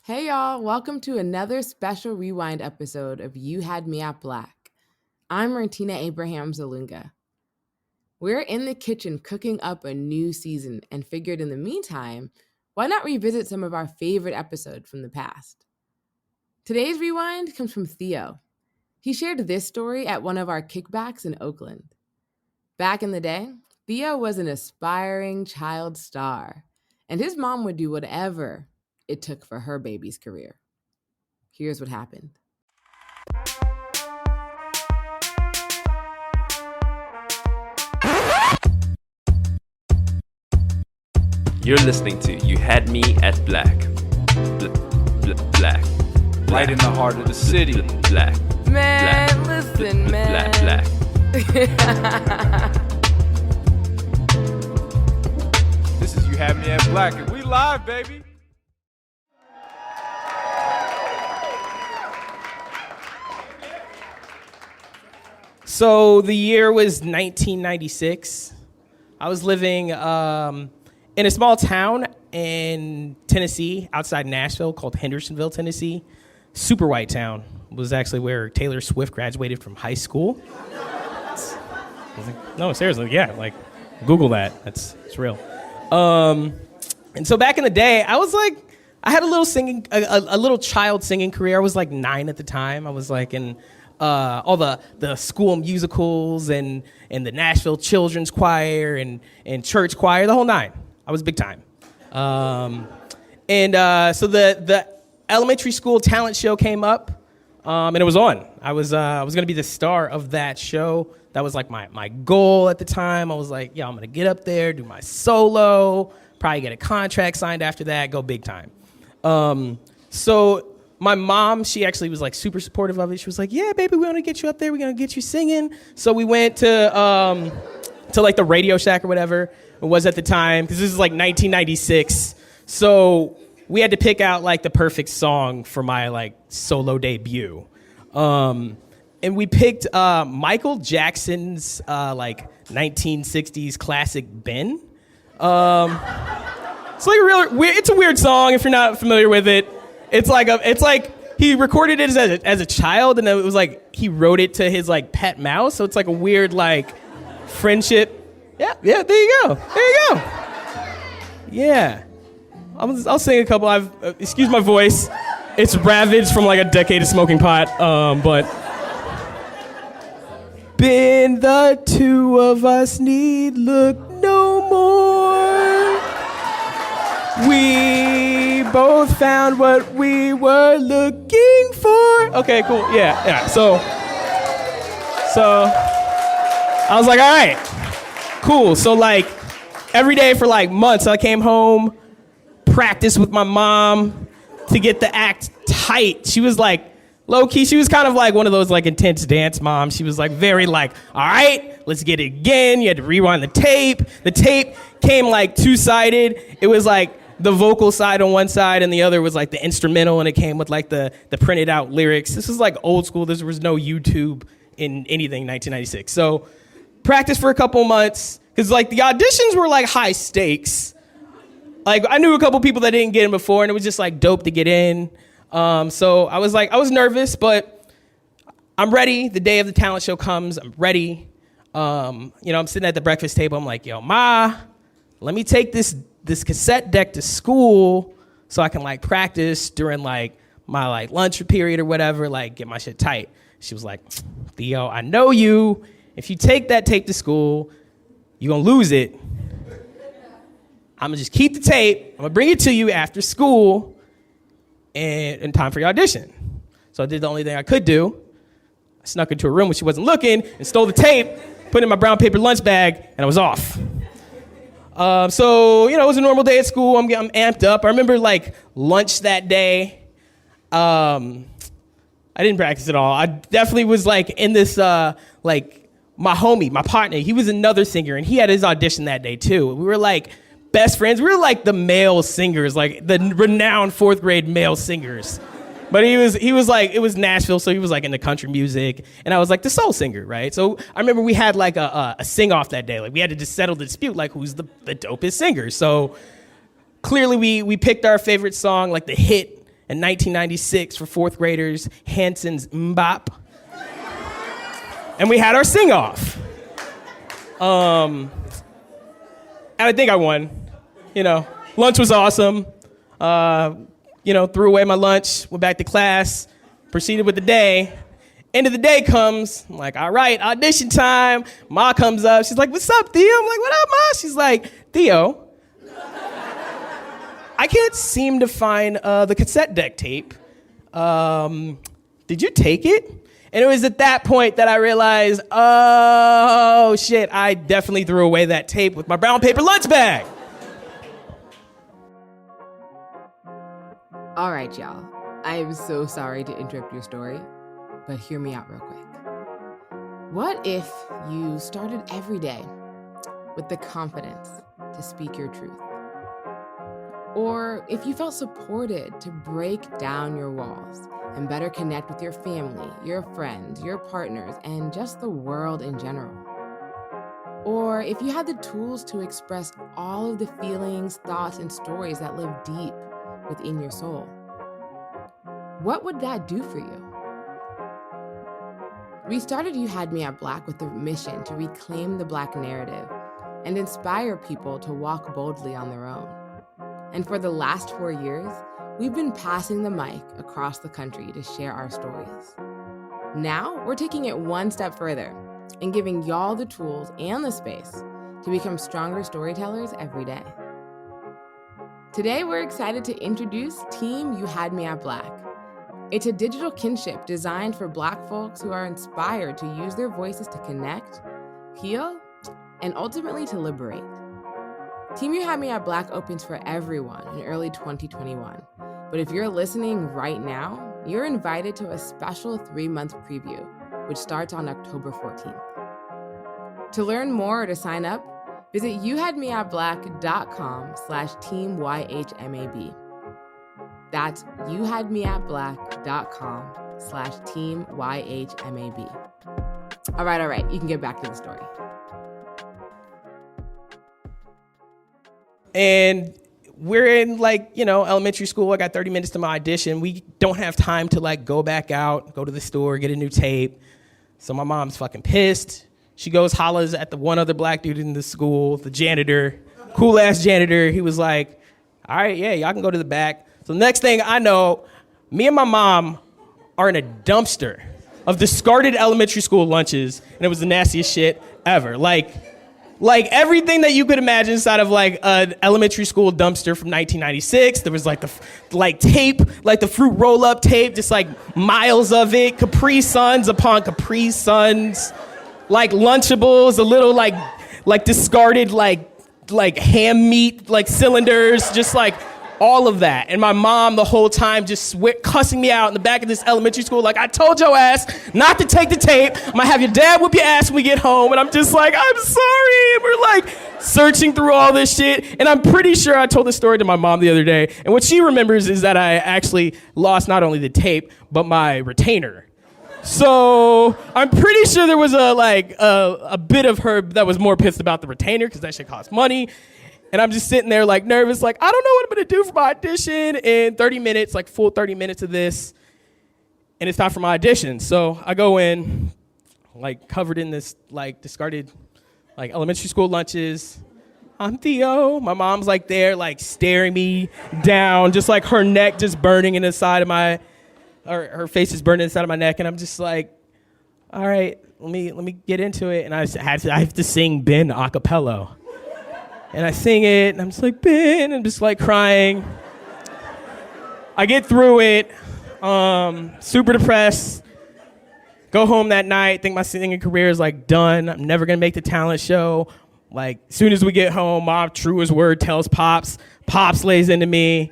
Hey y'all, welcome to another special rewind episode of You Had Me at Black. I'm Martina Abraham Zalunga. We're in the kitchen cooking up a new season and figured in the meantime, why not revisit some of our favorite episodes from the past? Today's rewind comes from Theo. He shared this story at one of our kickbacks in Oakland. Back in the day, Theo was an aspiring child star, and his mom would do whatever it took for her baby's career. Here's what happened. You're listening to You Had Me at Black. Black. Right in the heart of the city. Black. Man, listen, man. Black. This is You Had Me at Black, and we live, baby. So the year was 1996. I was living in a small town in Tennessee, outside Nashville, called Hendersonville, Tennessee. Super white town. It was actually where Taylor Swift graduated from high school. No, seriously, yeah, like, Google that. It's real. And so back in the day, I had a little child singing career. I was like 9 at the time. I was like in all the school musicals and the Nashville Children's Choir and church choir, the whole nine. I was big time. So the elementary school talent show came up, and it was on. I was gonna be the star of that show. That was like my goal at the time. I was like, yeah, I'm gonna get up there, do my solo, probably get a contract signed after that, go big time. So my mom, she actually was like super supportive of it. She was like, yeah, baby, we want to get you up there. We're going to get you singing. So we went to like the Radio Shack or whatever it was at the time, because this is like 1996. So we had to pick out like the perfect song for my like solo debut. And we picked Michael Jackson's like 1960s classic Ben. It's like it's a weird song if you're not familiar with it. It's like he recorded it as a child, and it was like he wrote it to his like pet mouse. So it's like a weird like friendship. Yeah. There you go. Yeah. I'll sing a couple. Excuse my voice. It's ravaged from like a decade of smoking pot. But been the two of us need look no more. We both found what we were looking for. Okay, cool. Yeah. So I was like, all right, cool. So like every day for like months, I came home, practiced with my mom to get the act tight. She was like, low key, she was kind of like one of those like intense dance moms. She was like very like, all right, let's get it again. You had to rewind the tape. The tape came like two-sided. It was like the vocal side on one side and the other was like the instrumental, and it came with like the printed out lyrics. This was like old school. There was no YouTube in anything in 1996. So practiced for a couple months, because like the auditions were like high stakes. Like I knew a couple people that didn't get in before, and it was just like dope to get in. So I was nervous, but I'm ready. The day of the talent show comes, I'm ready. I'm sitting at the breakfast table. I'm like, yo, Ma, let me take this cassette deck to school so I can like practice during like my like lunch period or whatever, like get my shit tight. She was like, Theo, I know you. If you take that tape to school, you're gonna lose it. I'm gonna just keep the tape. I'm gonna bring it to you after school and in time for your audition. So I did the only thing I could do. I snuck into a room when she wasn't looking and stole the tape, put it in my brown paper lunch bag, and I was off. So, it was a normal day at school. I'm amped up. I remember, like, lunch that day. I didn't practice at all. I definitely was, like, in this, like, my homie, my partner, he was another singer, and he had his audition that day, too. We were, like, best friends. We were, like, the male singers, like, the renowned fourth grade male singers. But he was like, it was Nashville, so he was like into country music, and I was like the soul singer, right? So I remember we had like a sing-off that day. Like we had to just settle the dispute, like who's the dopest singer. So clearly we picked our favorite song, like the hit, in 1996 for fourth graders, Hanson's Mbop. And we had our sing-off. And I think I won. Lunch was awesome. Threw away my lunch, went back to class, proceeded with the day. End of the day comes, I'm like, all right, audition time. Ma comes up, she's like, what's up, Theo? I'm like, what up, Ma? She's like, Theo, I can't seem to find the cassette deck tape. Did you take it? And it was at that point that I realized, oh shit, I definitely threw away that tape with my brown paper lunch bag. All right, y'all. I am so sorry to interrupt your story, but hear me out real quick. What if you started every day with the confidence to speak your truth? Or if you felt supported to break down your walls and better connect with your family, your friends, your partners, and just the world in general. Or if you had the tools to express all of the feelings, thoughts, and stories that live deep within your soul. What would that do for you? We started You Had Me at Black with the mission to reclaim the Black narrative and inspire people to walk boldly on their own. And for the last 4 years, we've been passing the mic across the country to share our stories. Now, we're taking it one step further and giving y'all the tools and the space to become stronger storytellers every day. Today, we're excited to introduce Team You Had Me at Black. It's a digital kinship designed for Black folks who are inspired to use their voices to connect, heal, and ultimately to liberate. Team You Had Me at Black opens for everyone in early 2021. But if you're listening right now, you're invited to a special 3-month preview, which starts on October 14th. To learn more or to sign up, visit youhadmeatblack.com/teamyhmab. That's youhadmeatblack.com/teamyhmab. All right, you can get back to the story. And we're in elementary school. I got 30 minutes to my audition. We don't have time to go back out, go to the store, get a new tape. So my mom's fucking pissed. She goes, hollers at the one other Black dude in the school, the janitor, cool ass janitor. He was like, all right, yeah, y'all can go to the back. So the next thing I know, me and my mom are in a dumpster of discarded elementary school lunches, and it was the nastiest shit ever. Like everything that you could imagine inside of an elementary school dumpster from 1996. There was tape, the fruit roll-up tape, just miles of it, Capri Suns upon Capri Suns, Lunchables, a little discarded ham meat cylinders, just all of that. And my mom the whole time just cussing me out in the back of this elementary school, I told your ass not to take the tape. I'm gonna have your dad whip your ass when we get home. And I'm just I'm sorry. And we're searching through all this shit. And I'm pretty sure I told this story to my mom the other day. And what she remembers is that I actually lost not only the tape, but my retainer. So I'm pretty sure there was a bit of her that was more pissed about the retainer because that shit cost money. And I'm just sitting there nervous, I don't know what I'm gonna do for my audition in 30 minutes, full 30 minutes of this. And it's time for my audition. So I go in, covered in this, discarded, elementary school lunches. I'm Theo. My mom's there, staring me down, just her neck just burning in the side of my, or her face is burning inside of my neck. And I'm just all right, let me get into it. And I have to sing Ben a cappella. And I sing it, and I'm just Ben, I'm just crying. I get through it, super depressed. Go home that night, think my singing career is done. I'm never gonna make the talent show. As soon as we get home, Mom, true as word, tells Pops. Pops lays into me.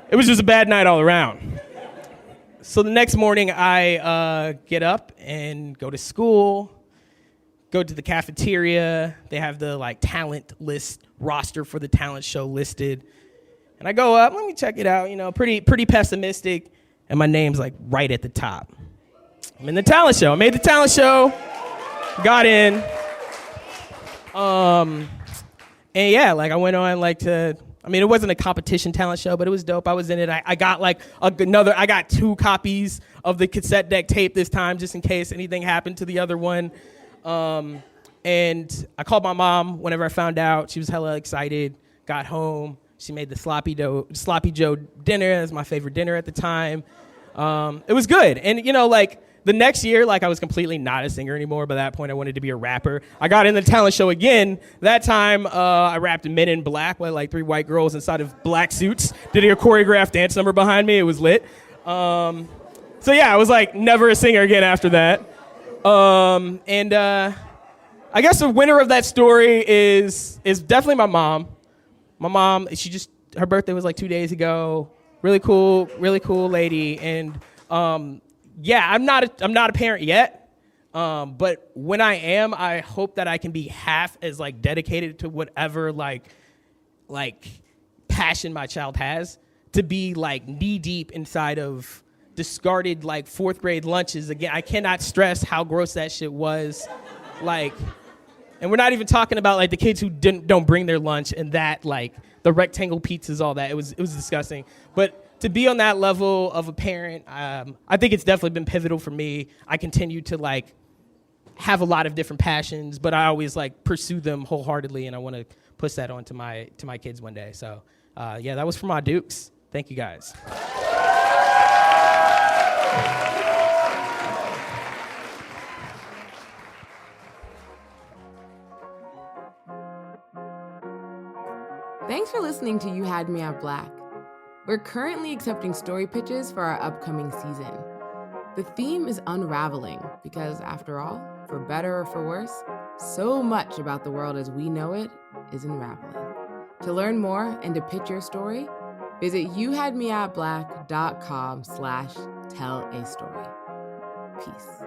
It was just a bad night all around. So the next morning, I get up and go to school. Go to the cafeteria. They have the talent list roster for the talent show listed. And I go up, let me check it out, pretty pessimistic. And my name's right at the top. I'm in the talent show. I made the talent show, got in. And yeah, I went on I mean, it wasn't a competition talent show, but it was dope. I was in it. I got like I got 2 copies of the cassette deck tape this time, just in case anything happened to the other one. And I called my mom whenever I found out. She was hella excited. Got home. She made the sloppy Joe dinner. That was my favorite dinner at the time. It was good. And, you know, like, the next year, like, I was completely not a singer anymore. By that point, I wanted to be a rapper. I got in the talent show again. That time, I rapped Men in Black with, like, 3 white girls inside of black suits. Did a choreographed dance number behind me. It was lit. So, yeah, I was, like, never a singer again after that. I guess the winner of that story is definitely my mom. My mom, her birthday was like 2 days ago. Really cool lady. And yeah, I'm not a parent yet. But when I am, I hope that I can be half as like dedicated to whatever like passion my child has, to be like knee deep inside of discarded like 4th grade lunches. Again, I cannot stress how gross that shit was. Like, and we're not even talking about like the kids who don't bring their lunch and that, like the rectangle pizzas, all that. It was disgusting. But to be on that level of a parent, I think it's definitely been pivotal for me. I continue to like have a lot of different passions, but I always like pursue them wholeheartedly, and I want to push that on to my kids one day. So yeah, that was for my Dukes. Thank you guys. Thanks for listening to You Had Me at Black. We're currently accepting story pitches for our upcoming season. The theme is unraveling because, after all, for better or for worse, so much about the world as we know it is unraveling. To learn more and to pitch your story, visit youhadmeatblack.com/tell-a-story. Peace.